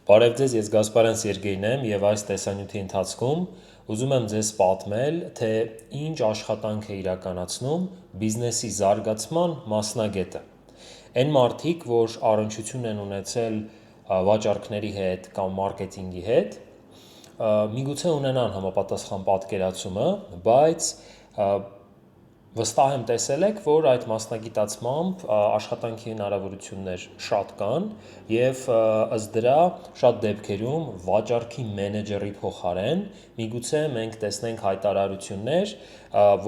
Բարև ձեզ, ես Գասպարյան Սերգեյն եմ և այս տեսանյութի ընթացքում ուզում եմ ձեզ պատմել, թե ինչ աշխատանք է իրականացնում բիզնեսի զարգացման մասնագետը։ Այն մարդիկ, որ առնչություն են ունեցել վաճառքների հետ կամ մարքեթինգի հետ, միգուցե ունենան համապատասխան պատկերացումը, բայց վստահ եմ տեսել եք, որ այդ մասնագիտացմամբ աշխատանքի հնարավորություններ շատ կան և ըստ դրա շատ դեպքերում վաճառքի մենեջերի փոխարեն միգուցե մենք տեսնենք հայտարարություններ,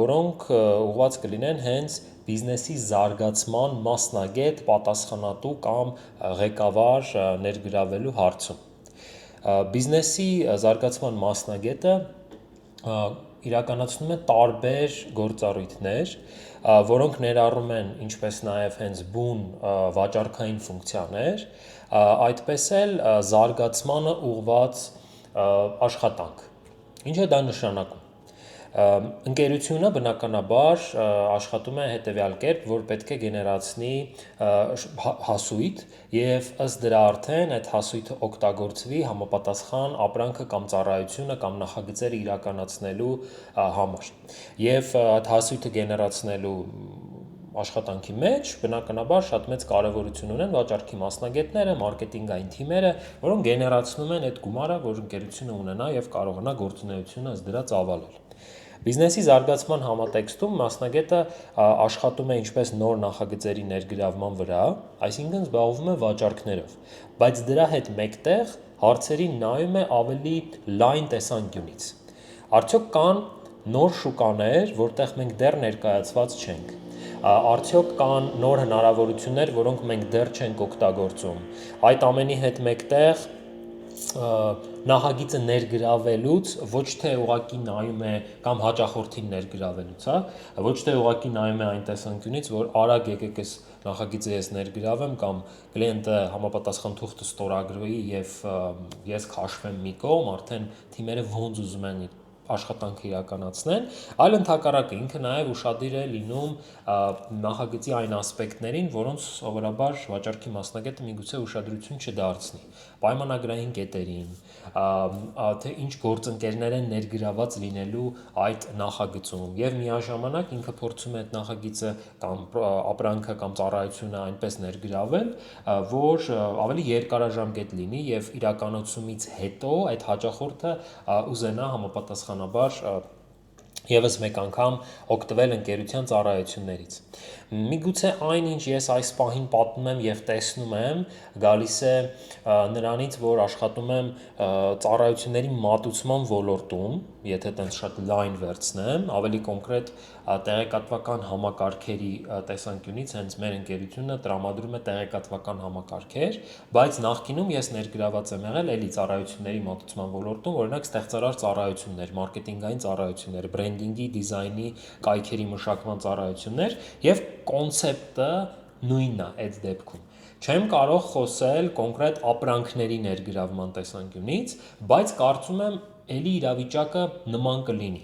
որոնք ուղղված կլինեն հենց բիզնեսի զարգացման մասնագետ, պատասխանատու կամ ղեկավար ներգրավելու հարցում։ Բիզնեսի զարգացման մասնագետը իրականացնում է տարբեր գործառույթներ, որոնք ներառում են ինչպես նաև հենց բուն վաճառքային ֆունկցիաներ, այդպես էլ զարգացմանը ուղղված աշխատանք։ Ինչ է դա նշանակում։ Ընկերությունը բնականաբար աշխատում է հետևյալ կերպ, որ պետք է գեներացնի հասույթ և ըստ դրա արդեն այդ հասույթը օգտագործվի համապատասխան ապրանքը կամ ծառայությունը կամ նախագծերը իրականացնելու համար։ Եվ այդ հասույթը գեներացնելու աշխատանքի մեջ բնականաբար շատ մեծ կարևորություն ունեն վաճառքի մասնագետները, մարքեթինգային թիմերը, որոնք գեներացնում են այդ գումարը, որ ընկերությունը ունենա և կարողանա գործունեությունը ըստ դրա ծավալել։ Բիզնեսի զարգացման համատեքստում մասնագետը աշխատում է ինչպես նոր նախագծերի ներգրավման վրա, այսինքն զբաղվում է վաճառքներով, բայց դրա հետ մեկտեղ հարցերին նայում է ավելի լայն տեսանկյունից։ Արդյոք կան նոր շուկաներ, որտեղ մենք դեռ ներկայացված չենք։ Արդյոք կան նոր հնարավորություններ, որոնք մենք դեռ չենք օգտագործում։ Այդ ամենի հետ մեկտեղ նախագիծը ներգրավելուց ոչ թե ուղղակի նայում է կամ հաճախորդին ներգրավելուց, ոչ թե ուղղակի նայում է այն տեսանկյունից, որ արագ եկեք այս նախագիծը ես ներգրավեմ կամ կլիենտը համապատասխան թուղթը ստորագրի և ես քաշվեմ մի կողմ, արդեն թիմերը ոնց ուզում են աշխատանքը իրականացնեն, այլ ընդհակառակը ինքը նաև ուշադիր է լինում նախագծի այն ասպեկտներին, որոնց սովորաբար վաճառքի մասնագետը միգուցե ուշադրություն չդարձնի, պայմանագրային կետերին, թե ինչ գործընկերներ են ներգրաված լինելու այդ նախագծում և միաժամանակ ինքը փորձում է այդ նախագիծը կամ ապրանքը կամ ծառայությունը այնպես ներգրավել, որ ավելի երկարաժամկետ լինի և իրականացումից հետո այդ հաճախորդը ուզենա համապատասխանաբար ևս մեկ անգամ օգտվել ընկերության ծառայություններից։ Միգուցե այն, ինչ ես այս պահին պատմում եմ և տեսնում եմ, գալիս է նրանից, որ աշխատում եմ ծառայությունների մատուցման ոլորտում, եթե տենց շատ լայն վերցնեմ, ավելի կոնկրետ տեղեկատվական համակարգերի տեսանկյունից հենց մեր ընկերությունը տրամադրում է տեղեկատվական համակարգեր, բայց նախկինում ես ներգրաված եմ եղել էլի ծառայությունների մատուցման ոլորտում, օրինակ ստեղծարար ծառայություններ, մարքեթինգային ծառայություններ, բրենդինգի, դիզայնի, կայքերի մշակման ծառայություններ և կոնցեպտը նույնն է այդ դեպքում։ Չեմ կարող խոսել կոնկրետ ապրանքների ներգրավման տեսանկյունից, բայց կարծում եմ էլի իրավիճակը նման կլինի,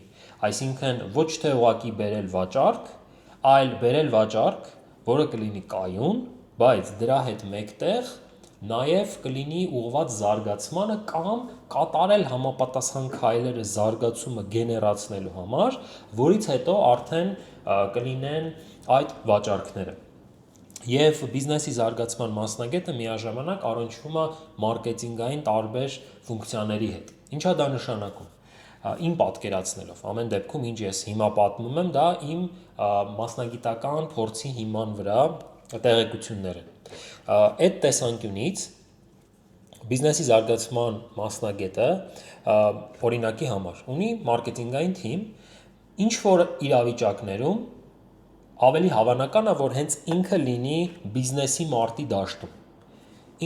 այսինքն ոչ թե ուղղակի բերել վաճառք, այլ բերել վաճառք, որը կլինի կայուն, բայց դրա հետ մեկտեղ նաև կլինի ուղղված զարգացմանը կամ կատարել համապատասխան քայլերը զարգացումը գեներացնելու համար, որից հետո արդեն կլինեն այդ վաճառքները։ Եվ բիզնեսի զարգացման մասնագետը միաժամանակ առնչվում է մարքեթինգային տարբեր ֆունկցիաների հետ։ Ինչ է դա նշանակում։ Իմ պատկերացնելով, ամեն դեպքում ինչ ես հիմա պատմում եմ, դա իմ մասնագիտական փորձի հիման վրա տեղեկություններ են։ Այդ տեսանկյունից բիզնեսի զարգացման մասնագետը օրինակի համար ունի մարքեթինգային թիմ, ինչ որ իրավիճակներում ավելի հավանական է, որ հենց ինքը լինի բիզնեսի մարտի դաշտում։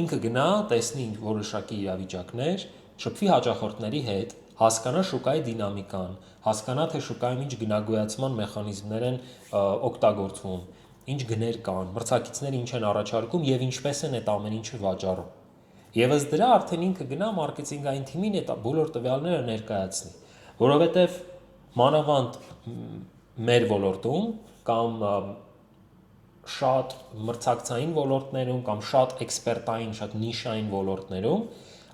Ինքը գնա, տեսնի որոշակի իրավիճակներ, շփվի հաճախորդների հետ, հասկանա շուկայի դինամիկան, հասկանա, թե շուկայում ինչ գնագոյացման մեխանիզմներ են օգտագործվում, ինչ գներ կան, մրցակիցները ինչ են առաջարկում և ինչպես են այդ ամեն ինչը վաճառում։ Եվ ըստ դրա արդեն ինքը գնա մարքեթինգային թիմին այդ բոլոր տվյալները ներկայացնի, որովհետև մանավանդ մեր ոլորտում կամ շատ մրցակցային ոլորտներում կամ շատ էքսպերտային, շատ նիշային ոլորտներում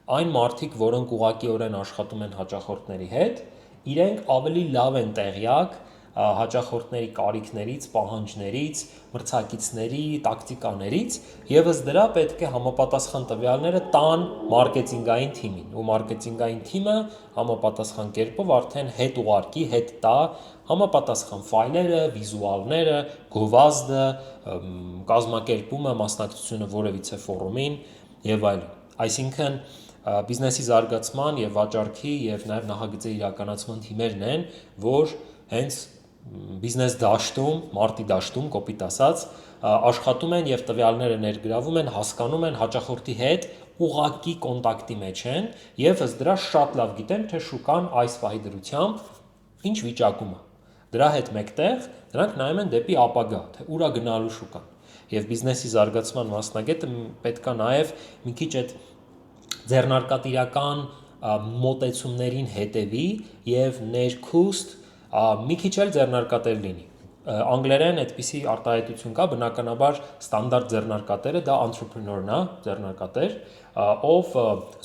այն մարդիկ, որոնք ուղղակիորեն աշխատում են հաճախորդների հետ, իրենք ավելի լավ են տեղյակ հաճախորդների կարիքներից, պահանջներից, մրցակիցների, տակտիկաներից, եւս դրա պետք է համապատասխան տվյալները տան մարքեթինգային թիմին, ու մարքեթինգային թիմը համապատասխան կերպով արդեն հետ ուղարկի, հետ տա համապատասխան ֆայլերը, վիզուալները, գովազդը, կազմակերպումը, մասնակցությունը որևիցե ֆորումին եւ այլն։ Այսինքն բիզնեսի զարգացման եւ վաճառքի եւ նաեւ նախագծի իրականացման թիմերն են, որ հենց բիզնես դաշտում, մարտի դաշտում, կոպիտ ասած, աշխատում են եւ տվյալները ներգրավում են, հասկանում են հաճախորդի հետ ուղակի կոնտակտի մեջ են եւ ըստ դրա շատ լավ գիտեն, թե շուկան այս պահի դրությամբ ինչ վիճակում է։ Դրա հետ մեկտեղ նրանք նայում են դեպի ապագա, թե ուր է գնալու շուկան։ Եվ բիզնեսի զարգացման մասնագետը պետքա նաեւ մի քիչ այդ ձեռնարկատիրական մոտեցումներին հետևի եւ ներքուստ մի քիչ էլ ձեռնարկատեր լինի։ Անգլերեն այդպիսի արտահայտություն կա, բնականաբար ստանդարտ ձեռնարկատերը դա entrepreneur-ն է, ձեռնարկատեր, ով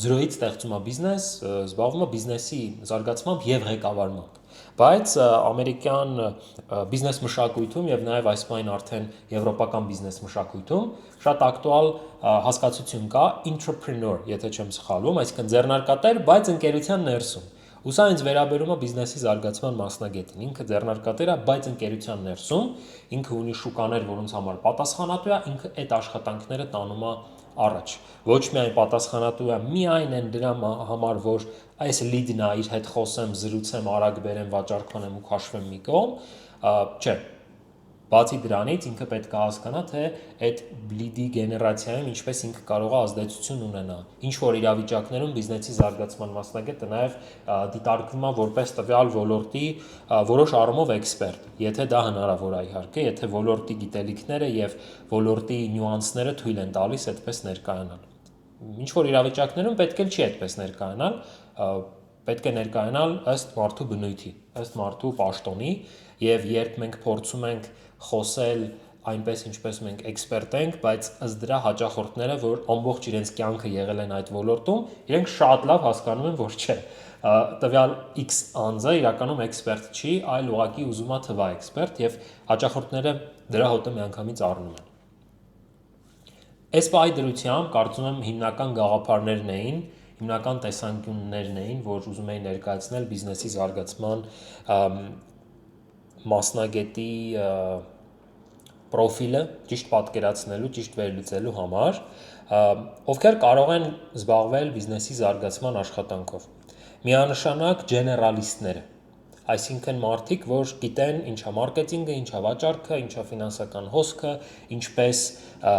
զրոյից ստեղծում է բիզնես, զբաղվում է բիզնեսի զարգացմամբ եւ ղեկավարմամբ։ Բայց ամերիկյան բիզնես մշակույթում եւ նաեւ այս պայն արդեն եվրոպական բիզնես մշակույթում շատ ակտուալ հասկացություն կա entrepreneur, եթե չեմ սխալվում, այսինքն ձեռնարկատեր, բայց ընկերության ներսում։ Ու սա ինձ վերաբերում է բիզնեսի զարգացման մասնագետին։ Ինքը ձեռնարկատեր է, բայց ընկերության ներսում, ինքը ունի շուկաներ, որոնց համար պատասխանատու է, ինքը այդ աշխատանքները տանում է առաջ։ Ոչ միայն պատասխանատու է միայն այն դրա համար, որ այս լիդն է, իր հետ խոսեմ, զրուցեմ, արագ բերեմ, վաճառք անեմ ու քաշվեմ մի կողմ, չէ։ Բացի դրանից ինքը պետք է հասկանա, թե այդ լիդի գեներացիայում ինչպես ինքը կարող է ազդեցություն ունենալ։ Ինչ որ իրավիճակներում բիզնեսի զարգացման մասնագետը նաև դիտարկվում է որպես տվյալ ոլորտի որոշ առումով էքսպերտ, եթե դա հնարավոր է իհարկե, եթե ոլորտի գիտելիքները եւ ոլորտի նյուանսները թույլ են տալիս այդպես ներկայանալ։ Ինչ որ իրավիճակներում պետք է չի այդպես ներկայանալ, պետք է ներկայանալ ըստ մարդու բնույթի, ըստ մարդու պաշտոնի, եւ երբ մենք փորձում ենք խոսել այնպես ինչպես մենք էքսպերտ ենք, բայց ըստ դրա հաճախորդները, որ ամբողջ իրենց կյանքը եղել են այդ ոլորտում, իրենք շատ լավ հասկանում են, որ չէ, տվյալ X անձը իրականում էքսպերտ չի, այլ ուղղակի ուզում է թվա էքսպերտ եւ հաճախորդները դրա հոտը միանգամից առնում են։ Այս պահի դրությամբ կարծում եմ հիմնական գաղափարներն էին, հիմնական տեսանկյուններն էին, որ ուզում էին ներկայացնել բիզնեսի զարգացման մասնագետի պրոֆիլը ճիշտ պատկերացնելու, ճիշտ վերլուծելու համար, ովքեր կարող են զբաղվել բիզնեսի զարգացման աշխատանքով։ Միանշանակ ջեներալիստները, այսինքն մարդիկ, որ գիտեն ինչա մարքեթինգը, ինչա վաճառքը, ինչա ֆինանսական հոսքը, ինչպես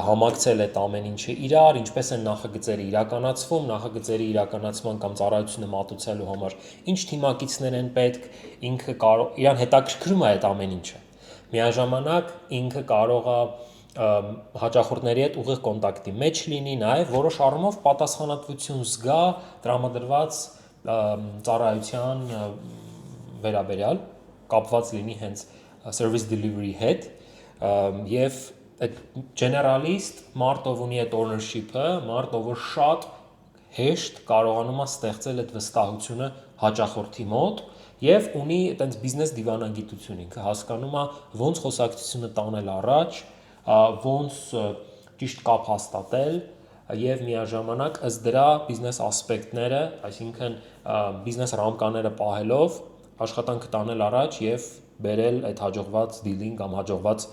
համակցել այդ ամեն ինչը իրար, ինչպես են նախագծերը իրականացվում, նախագծերի իրականացման կամ ծառայությունը մատուցելու համար ինչ թիմակիցներ են պետք, ինքը կարող իրան հետաքրքրում է այդ ամեն ինչը։ Միաժամանակ ինքը կարող է հաճախորդների հետ ուղիղ կոնտակտի մեջ լինի, նաև որոշ առումով պատասխանատվություն զգա տրամադրված ծառայության վերաբերյալ կապված լինի հենց service delivery հետ եւ այդ generalist մարդ ով ունի այդ ownership-ը, մարդ ով շատ հեշտ կարողանում է ստեղծել այդ վստահությունը հաճախորդի մոտ եւ ունի այտենց բիզնես դիվանագիտություն, ինքը հասկանում է ոնց խոսակցությունը տանել առաջ, ոնց ճիշտ կապ հաստատել եւ միաժամանակ ըստ դրա բիզնես ասպեկտները, այսինքն բիզնես ռամկաները պահելով աշխատանքը տանել առաջ եւ բերել այդ հաջողված դիլին կամ հաջողված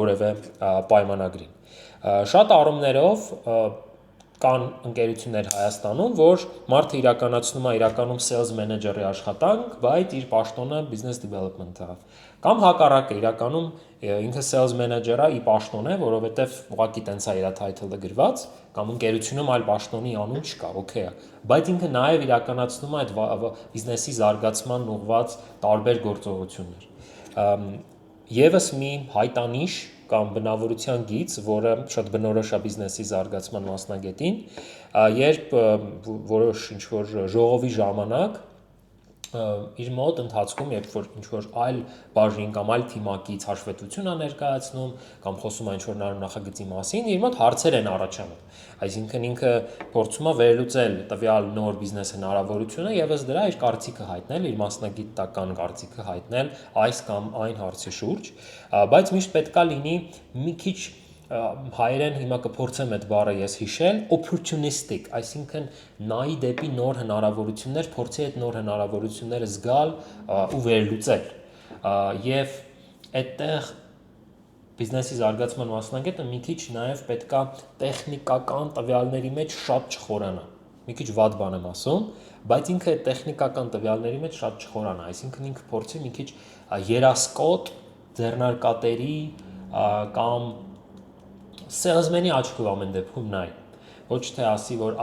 որևէ պայմանագրին։ Շատ առումներով կան ընկերություններ Հայաստանում, որ մարդը իրականացնում է իրականում sales manager-ի աշխատանք, բայց իր պաշտոնը business development-ը։ Կամ հակառակը, իրականում ինքը sales manager-ը ի պաշտոն է, որովհետև ուղղակի տենց է իր title-ը գրված, կամ ընկերությունում այլ պաշտոնի անուն չկա, օքեյ է, բայց ինքը նաև իրականացնում է այդ բիզնեսի զարգացման ուղղված տարբեր գործողություններ։ Եվս մի հայտանիշ կամ բնավորության գիծ, որը շատ բնորոշ է բիզնեսի զարգացման մասնագետին, երբ որոշ ինչ-որ ժողովի ժամանակ իր մոտ ընթացքում, երբ որ ինչ-որ այլ բաժին կամ այլ թիմակից հաշվետվություն է ներկայացնում կամ խոսում է ինչ-որ նախագծի մասին, իր մոտ հարցեր են առաջանում։ Այսինքն ինքը փորձում է վերլուծել տվյալ նոր բիզնես հնարավորությունը եւ ըստ դրա իր կարծիքը հայտնել, իր մասնագիտական կարծիքը հայտնել այս կամ այն հարցի շուրջ, բայց միշտ պետքա լինի մի քիչ հայերեն հիմա կփորձեմ այդ բառը ես հիշել, opportunistic, այսինքն նայի դեպի նոր հնարավորություններ, փորձի այդ նոր հնարավորությունները զգալ ու վերլուծել։ Եվ այդտեղ բիզնեսի զարգացման մասնագետը մի քիչ նաև պետքա տեխնիկական տվյալների մեջ շատ չխորանա։ Մի քիչ վատ բան եմ ասում, բայց ինքը այդ տեխնիկական տվյալների մեջ շատ չխորանա, այսինքն ինքը փորձի մի քիչ երասկոտ ձեռնարկատերի կամ salesman-ի աչքով ամեն դեպքում նայ։ Ոչ թե ասի, որ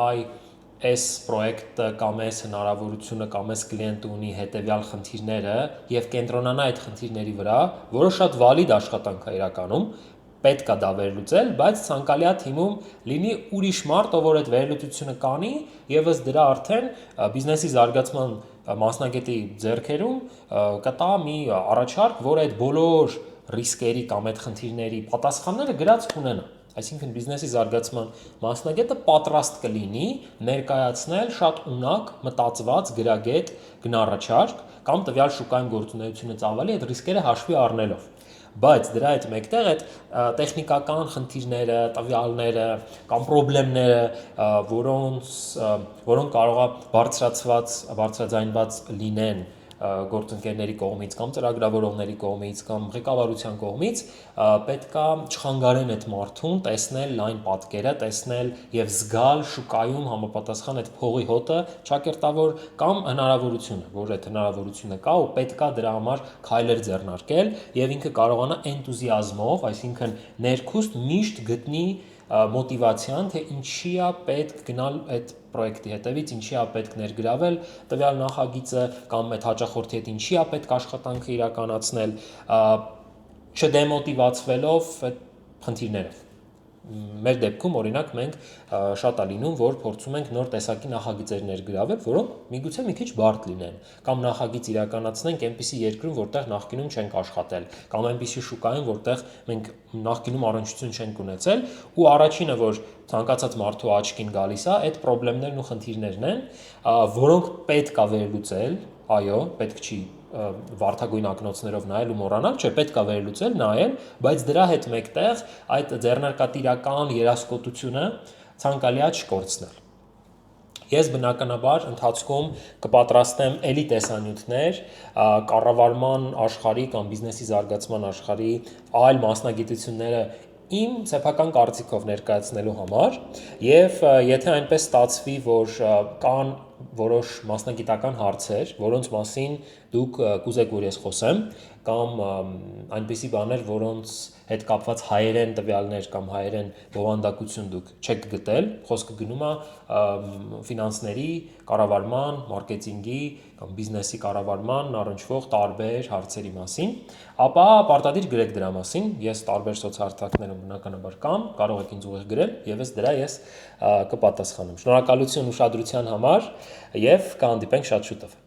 այս պրոյեկտը կամ այս հնարավորությունը կամ այս կլիենտը ունի հետևյալ խնդիրները եւ կենտրոնանա այդ խնդիրների վրա, որը շատ վալիդ աշխատանք է իրականում, պետք է դա վերլուծել, բայց ցանկալի է թիմում լինի ուրիշ մարդ, ով որ այդ վերլուծությունը կանի եւ ըստ դրա արդեն բիզնեսի զարգացման մասնագետի ձեռքերում կտա մի առաջարկ, որ այդ բոլոր ռիսկերի կամ այդ խնդիրների պատասխանները գրած կունենա։ Այսինքն բիզնեսի զարգացման մասնագետը պատրաստ կլինի ներկայացնել շատ ունակ, մտածված, գրագետ գնառաչարկ կամ տվյալ շուկայում գործունեությունը ծավալի այդ ռիսկերը հաշվի առնելով։ Բայց դրա հետ մեկտեղ այդ տեխնիկական խնդիրները, տվյալները կամ խնդիրները, որոնք կարող է բարձրաձայնված լինեն գործընկերների կողմից կամ ծրագրավորողների կողմից կամ ղեկավարության կողմից, պետքա չխանգարեն այդ մարդուն տեսնել լայն պատկերը, տեսնել եւ զգալ շուկայում համապատասխան այդ փողի հոտը ճակերտավոր կամ հնարավորությունը, որ այդ հնարավորությունը կա ու պետքա դրա համար քայլեր ձեռնարկել եւ ինքը կարողանա էնտուզիազմով, այսինքն ներքուստ միշտ գտնի մոտիվացիան, թե ինչի է պետք գնալ այդ պրոյեկտի հետևից, ինչի է պետք ներգրավել տվյալ նախագիծը կամ այդ հաճախորդի հետ ինչի է պետք աշխատանքը իրականացնել, չդեմոտիվացվելով այդ խնդիրներով։ Մեր դեպքում օրինակ մենք շատ է լինում, որ փորձում ենք նոր տեսակի նախագծեր ներգրավել, որոնք միգուցե մի քիչ բարդ լինեն, կամ նախագիծ իրականացնենք այնպիսի երկրում, որտեղ նախկինում չենք աշխատել, կամ այնպիսի շուկայում, որտեղ մենք նախկինում առնչություն չենք ունեցել, ու առաջինը, որ ցանկացած մարդու աչքին գալիս է, այդ խնդիրներն ու խնդիրներն են, որոնք պետք է վերլուծել, այո, պետք չի վարդագույն ակնոցներով նայել ու մոռանալ, չէ, պետք է վերլուծել, նայել, բայց դրա հետ մեկտեղ այդ ձեռնարկատիրական երասկոտությունը ցանկալի է չկորցնել։ Ես բնականաբար ընթացքում կպատրաստեմ էլի տեսանյութներ կառավարման աշխարհի կամ բիզնեսի զարգացման աշխարհի այլ մասնագիտությունները իմ սեփական կարծիքով ներկայացնելու համար եւ եթե այնպես ստացվի, որ կան որոշ մասնագիտական հարցեր, որոնց մասին դուք կուզեք, որ ես խոսեմ, կամ այնպիսի բաներ, որոնց հետ կապված հայերեն տվյալներ կամ հայերեն բովանդակություն դուք չեք գտել, խոսքը գնում է ֆինանսների, կառավարման, մարքեթինգի կամ բիզնեսի կառավարման առնչվող տարբեր հարցերի մասին, ապա պարտադիր գրեք դրա մասին, ես տարբեր սոցհարթակներում բնականաբար կամ կարող եք ինձ ուղիղ գրել եւ ըստ դրա ես կպատասխանեմ։ Շնորհակալություն ուշադրության համար եւ կհանդիպենք շատ շուտով։